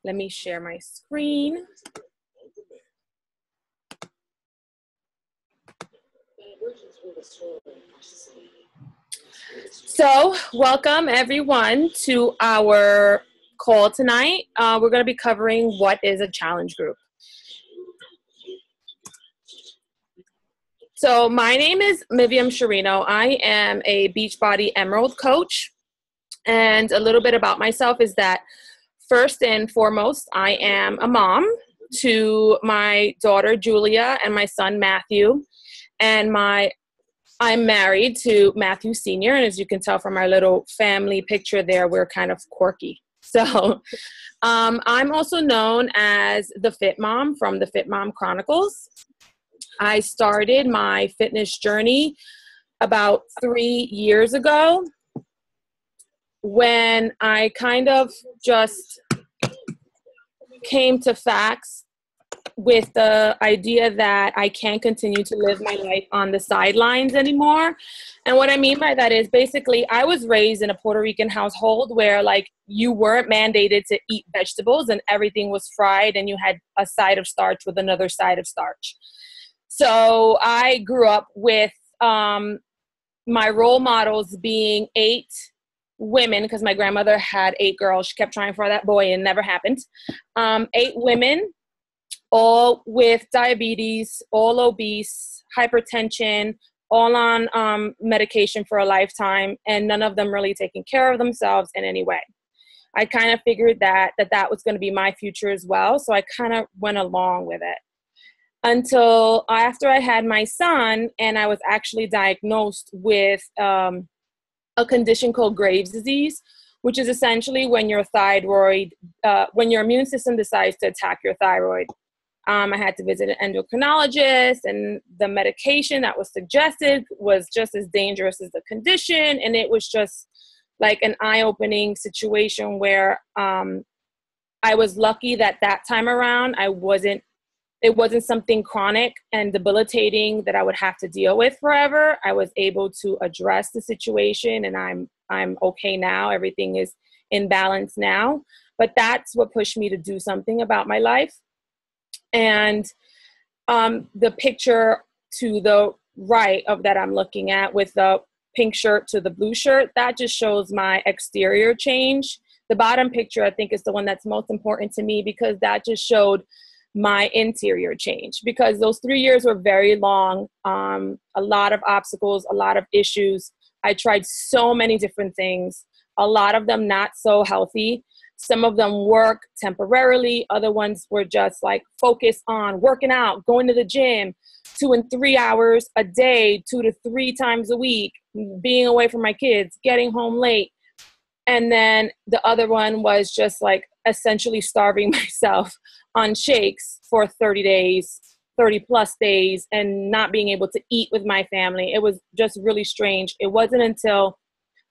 Let me share my screen. So welcome everyone to our call tonight. We're going to be covering what is a challenge group. So my name is Miviam Sharino. I am a Beachbody Emerald coach. And a little bit about myself is that first and foremost, I am a mom to my daughter Julia and my son Matthew. And I'm married to Matthew Sr. And as you can tell from our little family picture there, we're kind of quirky. So I'm also known as the Fit Mom from the Fit Mom Chronicles. I started my fitness journey about 3 years ago when I kind of just came to facts with the idea that I can't continue to live my life on the sidelines anymore. And what I mean by that is basically I was raised in a Puerto Rican household where like you weren't mandated to eat vegetables and everything was fried and you had a side of starch with another side of starch. So I grew up with my role models being 8 women, because my grandmother had 8 girls. She kept trying for that boy and it never happened. 8 women, all with diabetes, all obese, hypertension, all on medication for a lifetime, and none of them really taking care of themselves in any way. I kind of figured that was going to be my future as well, so I kind of went along with it. Until after I had my son, and I was actually diagnosed with a condition called Graves' disease, which is essentially when your thyroid, when your immune system decides to attack your thyroid. I had to visit an endocrinologist, and the medication that was suggested was just as dangerous as the condition. And it was just like an eye-opening situation where I was lucky that time around it wasn't something chronic and debilitating that I would have to deal with forever. I was able to address the situation, and I'm okay now. Everything is in balance now. But that's what pushed me to do something about my life. And the picture to the right of that I'm looking at with the pink shirt to the blue shirt, that just shows my exterior change. The bottom picture, I think, is the one that's most important to me because that just showed my interior change, because those 3 years were very long. A lot of obstacles, a lot of issues. I tried so many different things, a lot of them not so healthy. Some of them work temporarily. Other ones were just like focused on working out, going to the gym 2 and 3 hours a day, 2 to 3 times a week, being away from my kids, getting home late. And then the other one was just like essentially starving myself on shakes for 30 days, 30 plus days, and not being able to eat with my family. It was just really strange. It wasn't until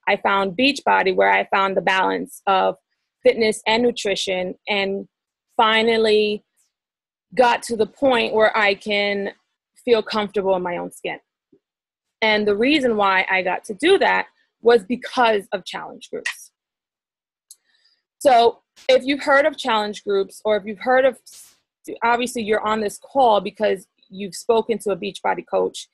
I found Beachbody where I found the balance of fitness and nutrition, and finally got to the point where I can feel comfortable in my own skin. And the reason why I got to do that was because of challenge groups. So if you've heard of challenge groups, or if you've heard of, obviously you're on this call because you've spoken to a Beachbody coach,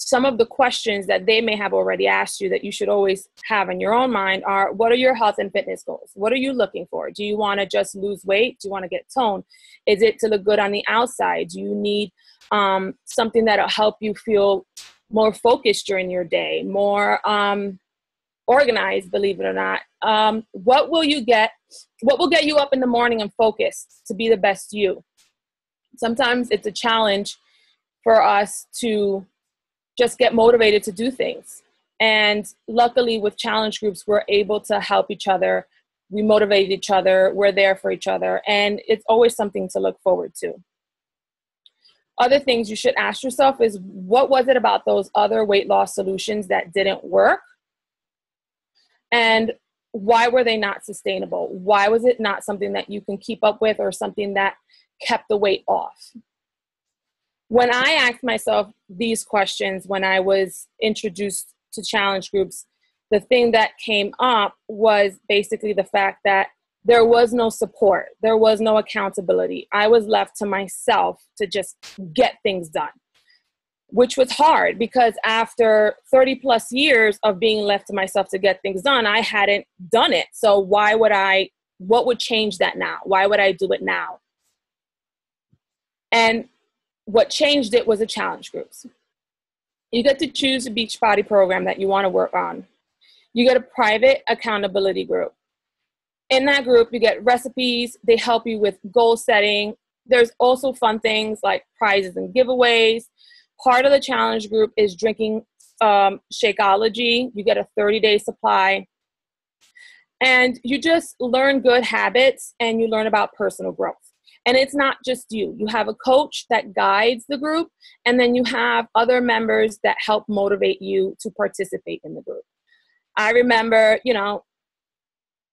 some of the questions that they may have already asked you that you should always have in your own mind are, what are your health and fitness goals? What are you looking for? Do you want to just lose weight? Do you want to get toned? Is it to look good on the outside? Do you need something that'll help you feel more focused during your day, more organized, believe it or not? What will get you up in the morning and focused to be the best you? Sometimes it's a challenge for us to just get motivated to do things. And luckily with challenge groups, we're able to help each other. We motivate each other. We're there for each other. And it's always something to look forward to. Other things you should ask yourself is, what was it about those other weight loss solutions that didn't work? And why were they not sustainable? Why was it not something that you can keep up with, or something that kept the weight off? When I asked myself these questions when I was introduced to challenge groups, the thing that came up was basically the fact that there was no support. There was no accountability. I was left to myself to just get things done, which was hard because after 30 plus years of being left to myself to get things done, I hadn't done it. So what would change that now? Why would I do it now? And what changed it was the challenge groups. You get to choose a Beachbody program that you want to work on. You get a private accountability group. In that group, you get recipes. They help you with goal setting. There's also fun things like prizes and giveaways. Part of the challenge group is drinking Shakeology. You get a 30-day supply. And you just learn good habits and you learn about personal growth. And it's not just you. You have a coach that guides the group, and then you have other members that help motivate you to participate in the group. I remember,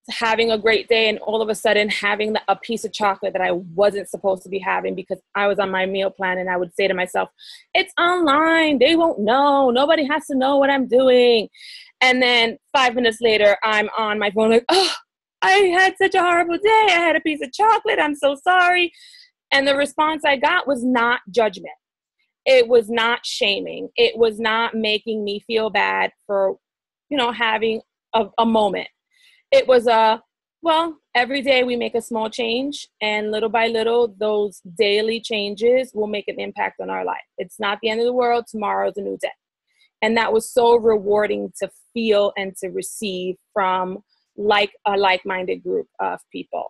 having a great day and all of a sudden having a piece of chocolate that I wasn't supposed to be having because I was on my meal plan, and I would say to myself, it's online. They won't know. Nobody has to know what I'm doing. And then 5 minutes later, I'm on my phone like, oh, I had such a horrible day. I had a piece of chocolate. I'm so sorry. And the response I got was not judgment. It was not shaming. It was not making me feel bad for, having a moment. It was every day we make a small change, and little by little, those daily changes will make an impact on our life. It's not the end of the world. Tomorrow's a new day. And that was so rewarding to feel and to receive from a like-minded group of people.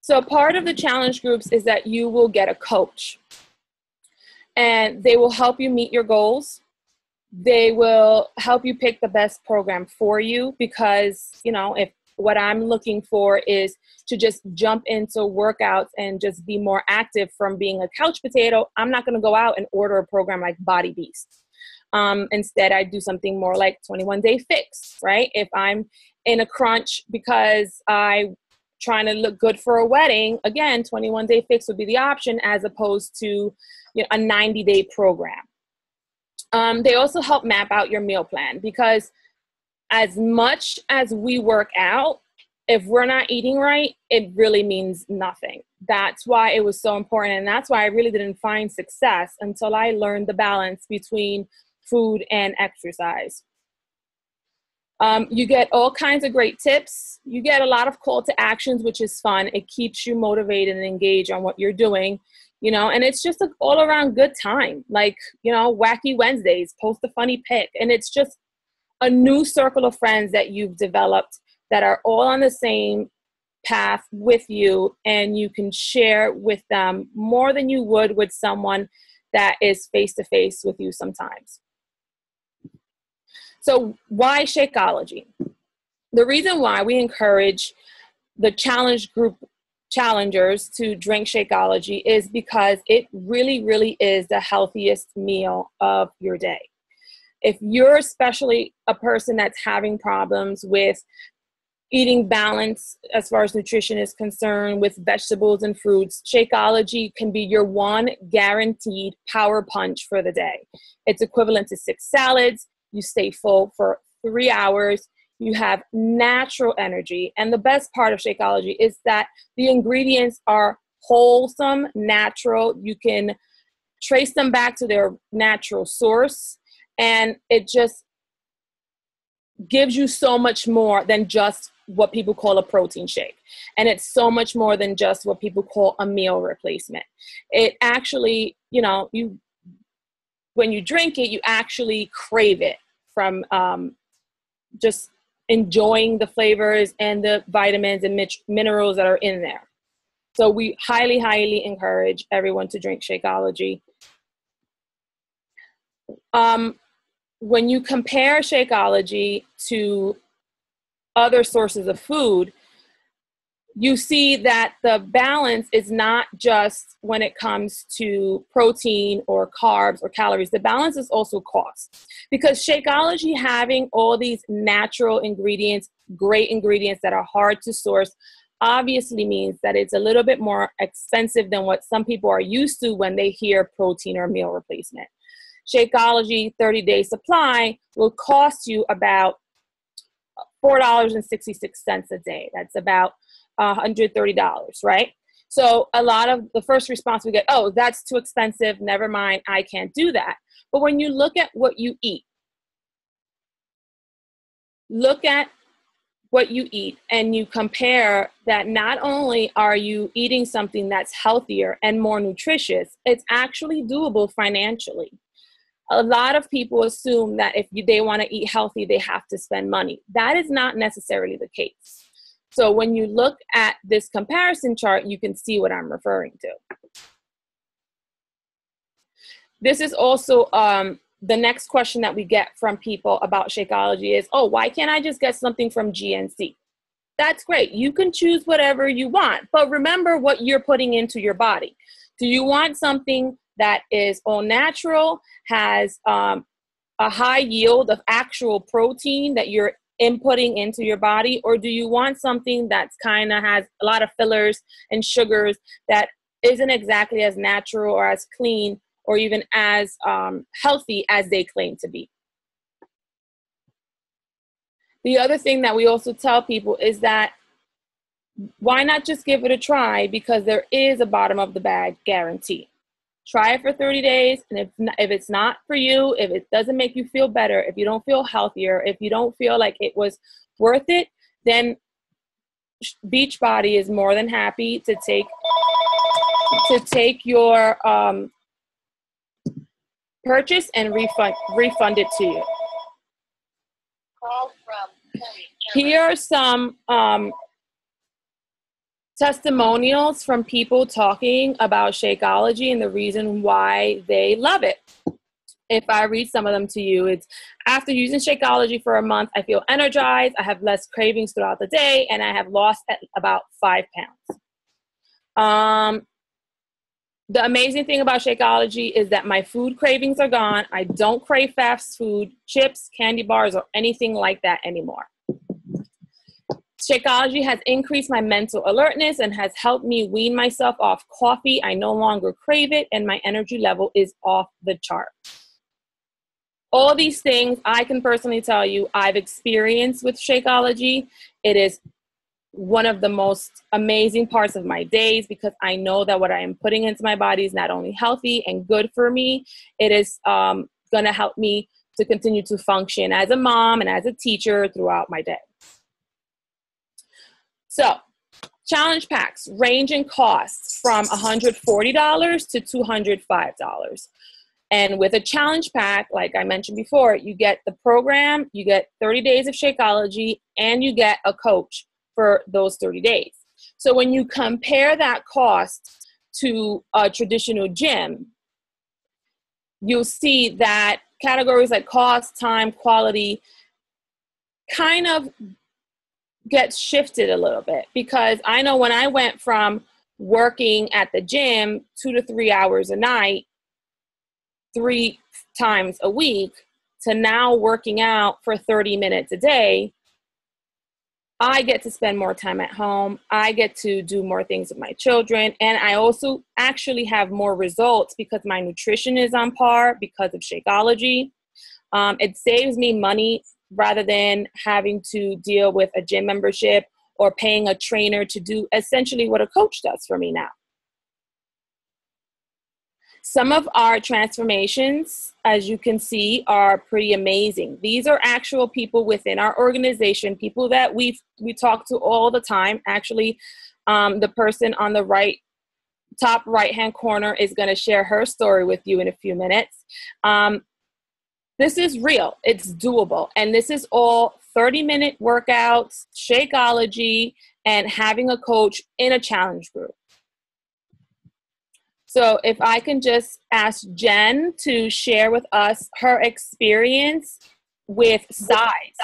So part of the challenge groups is that you will get a coach, and they will help you meet your goals. They will help you pick the best program for you because, if what I'm looking for is to just jump into workouts and just be more active from being a couch potato, I'm not going to go out and order a program like Body Beast. Instead, I do something more like 21 Day Fix, right? If I'm in a crunch because I'm trying to look good for a wedding, again, 21 Day Fix would be the option as opposed to a 90-day program. They also help map out your meal plan because as much as we work out, if we're not eating right, it really means nothing. That's why it was so important. And that's why I really didn't find success until I learned the balance between food and exercise. You get all kinds of great tips. You get a lot of call to actions, which is fun. It keeps you motivated and engaged on what you're doing, and it's just an all around good time. Like, wacky Wednesdays, post a funny pic. And it's just a new circle of friends that you've developed that are all on the same path with you, and you can share with them more than you would with someone that is face to face with you sometimes. So why Shakeology? The reason why we encourage the challenge group challengers to drink Shakeology is because it really, really is the healthiest meal of your day. If you're especially a person that's having problems with eating balance as far as nutrition is concerned with vegetables and fruits, Shakeology can be your one guaranteed power punch for the day. It's equivalent to 6 salads. You stay full for 3 hours. You have natural energy. And the best part of Shakeology is that the ingredients are wholesome, natural. You can trace them back to their natural source. And it just gives you so much more than just what people call a protein shake. And it's so much more than just what people call a meal replacement. It actually, when you drink it, you actually crave it from just enjoying the flavors and the vitamins and minerals that are in there. So we highly, highly encourage everyone to drink Shakeology. When you compare Shakeology to other sources of food, you see that the balance is not just when it comes to protein or carbs or calories. The balance is also cost. Because Shakeology having all these natural ingredients, great ingredients that are hard to source, obviously means that it's a little bit more expensive than what some people are used to when they hear protein or meal replacement. Shakeology 30-day supply will cost you about $4.66 a day. That's about $130, right? So a lot of the first response we get, oh, that's too expensive. Never mind. I can't do that. But when you look at what you eat, and you compare that, not only are you eating something that's healthier and more nutritious, it's actually doable financially. A lot of people assume that if they want to eat healthy, they have to spend money. That is not necessarily the case. So when you look at this comparison chart, you can see what I'm referring to. This is also the next question that we get from people about Shakeology is, oh, why can't I just get something from GNC? That's great. You can choose whatever you want, but remember what you're putting into your body. Do you want something that is all natural, has a high yield of actual protein that you're inputting into your body, or do you want something that's kind of has a lot of fillers and sugars that isn't exactly as natural or as clean or even as healthy as they claim to be? The other thing that we also tell people is that why not just give it a try, because there is a bottom of the bag guarantee. Try it for 30 days, and if it's not for you, if it doesn't make you feel better, if you don't feel healthier, if you don't feel like it was worth it, then Beachbody is more than happy to take your purchase and refund it to you. Here are some testimonials from people talking about Shakeology and the reason why they love it. If I read some of them to you, it's, after using Shakeology for a month, I feel energized, I have less cravings throughout the day, and I have lost about 5 pounds. The amazing thing about Shakeology is that my food cravings are gone. I don't crave fast food, chips, candy bars, or anything like that anymore. Shakeology has increased my mental alertness and has helped me wean myself off coffee. I no longer crave it, and my energy level is off the chart. All these things I can personally tell you I've experienced with Shakeology. It is one of the most amazing parts of my days, because I know that what I am putting into my body is not only healthy and good for me, it is going to help me to continue to function as a mom and as a teacher throughout my day. So, challenge packs range in costs from $140 to $205. And with a challenge pack, like I mentioned before, you get the program, you get 30 days of Shakeology, and you get a coach for those 30 days. So when you compare that cost to a traditional gym, you'll see that categories like cost, time, quality kind of gets shifted a little bit, because I know when I went from working at the gym 2 to 3 hours a night, 3 times a week, to now working out for 30 minutes a day, I get to spend more time at home. I get to do more things with my children. And I also actually have more results because my nutrition is on par because of Shakeology. It saves me money rather than having to deal with a gym membership or paying a trainer to do essentially what a coach does for me now. Some of our transformations, as you can see, are pretty amazing. These are actual people within our organization, people that we talk to all the time. Actually, the person on the top right-hand corner is going to share her story with you in a few minutes. This is real. It's doable. And this is all 30-minute workouts, Shakeology, and having a coach in a challenge group. So if I can just ask Jen to share with us her experience with size.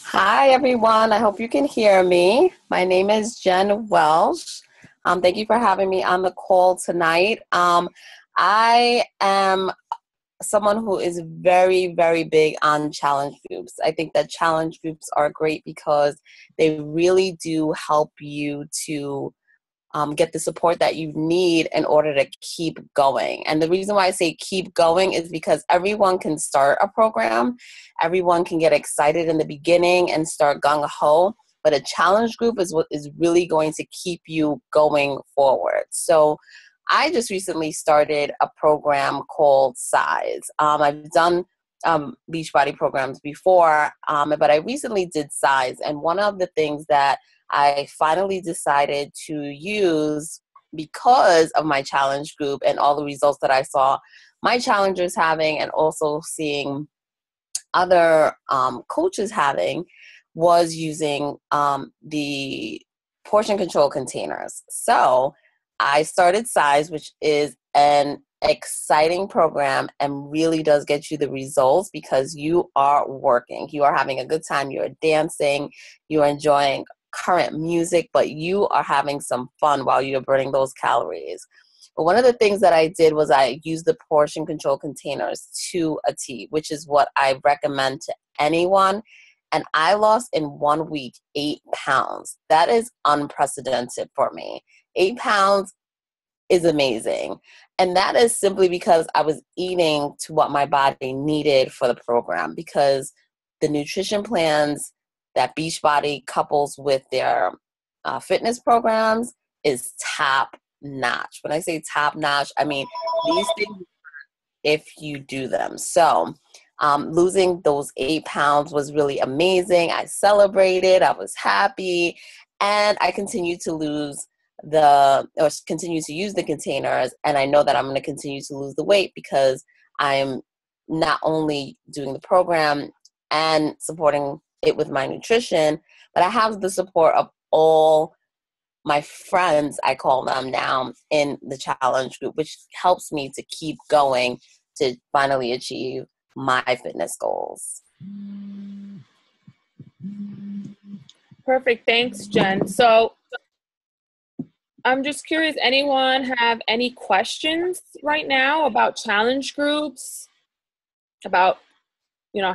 Hi, everyone. I hope you can hear me. My name is Jen Welsh. Thank you for having me on the call tonight. I am someone who is very, very big on challenge groups. I think that challenge groups are great because they really do help you to get the support that you need in order to keep going. And the reason why I say keep going is because everyone can start a program. Everyone can get excited in the beginning and start gung-ho, but a challenge group is what is really going to keep you going forward. So I just recently started a program called Size. I've done Beachbody programs before, but I recently did Size. And one of the things that I finally decided to use, because of my challenge group and all the results that I saw my challengers having and also seeing other coaches having, was using the portion control containers. So I started Size, which is an exciting program and really does get you the results because you are working. You are having a good time. You're dancing. You're enjoying current music, but you are having some fun while you're burning those calories. But one of the things that I did was I used the portion control containers to a T, which is what I recommend to anyone. And I lost in 1 week 8 pounds. That is unprecedented for me. 8 pounds is amazing. And that is simply because I was eating to what my body needed for the program, because the nutrition plans that Beachbody couples with their fitness programs is top notch. When I say top notch, I mean these things if you do them. So losing those 8 pounds was really amazing. I celebrated, I was happy, and I continued to continue to use the containers. And I know that I'm going to continue to lose the weight because I'm not only doing the program and supporting it with my nutrition, but I have the support of all my friends, I call them now, in the challenge group, which helps me to keep going to finally achieve my fitness goals. Perfect. Thanks, Jen. So I'm just curious, anyone have any questions right now about challenge groups, about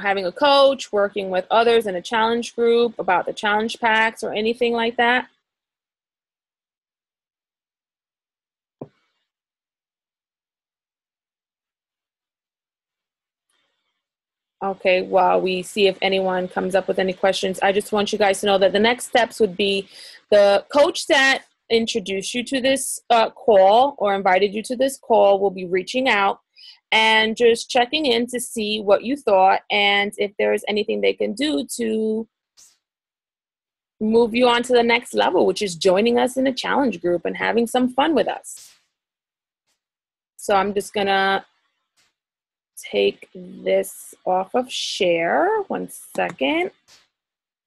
having a coach, working with others in a challenge group, about the challenge packs or anything like that? Okay, while we see if anyone comes up with any questions, I just want you guys to know that the next steps would be the coach that introduced you to this call or invited you to this call will be reaching out and just checking in to see what you thought and if there's anything they can do to move you on to the next level, which is joining us in a challenge group and having some fun with us. So I'm just gonna take this off of share. 1 second.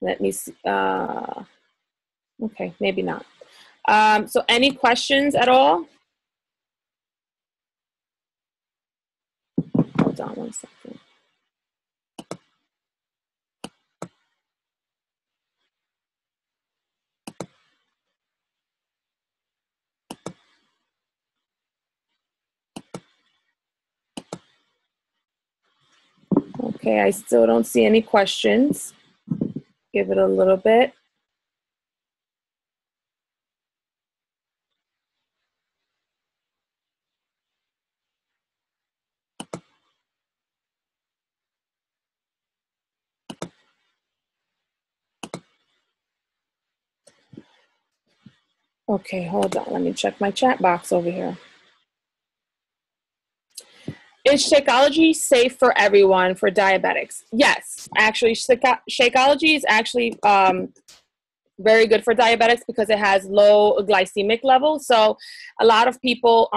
Let me see. Okay, maybe not. So any questions at all? Hold on 1 second. Okay, I still don't see any questions. Give it a little bit. Okay, hold on. Let me check my chat box over here. Is Shakeology safe for everyone, for diabetics? Yes, actually, Shakeology is actually very good for diabetics because it has low glycemic levels. So a lot of people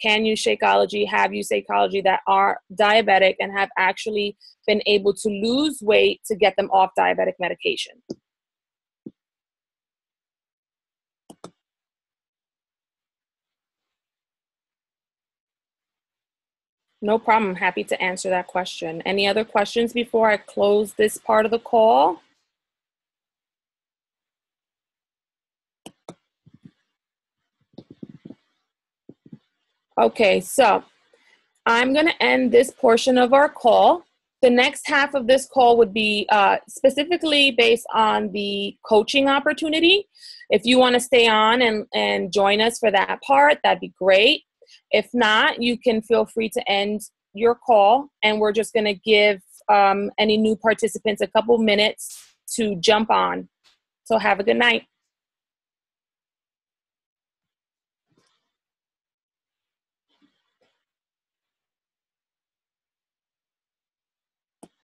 can use Shakeology, have used Shakeology that are diabetic and have actually been able to lose weight to get them off diabetic medication. No problem. I'm happy to answer that question. Any other questions before I close this part of the call? Okay, so I'm going to end this portion of our call. The next half of this call would be specifically based on the coaching opportunity. If you want to stay on and join us for that part, that'd be great. If not, you can feel free to end your call, and we're just going to give any new participants a couple minutes to jump on. So have a good night.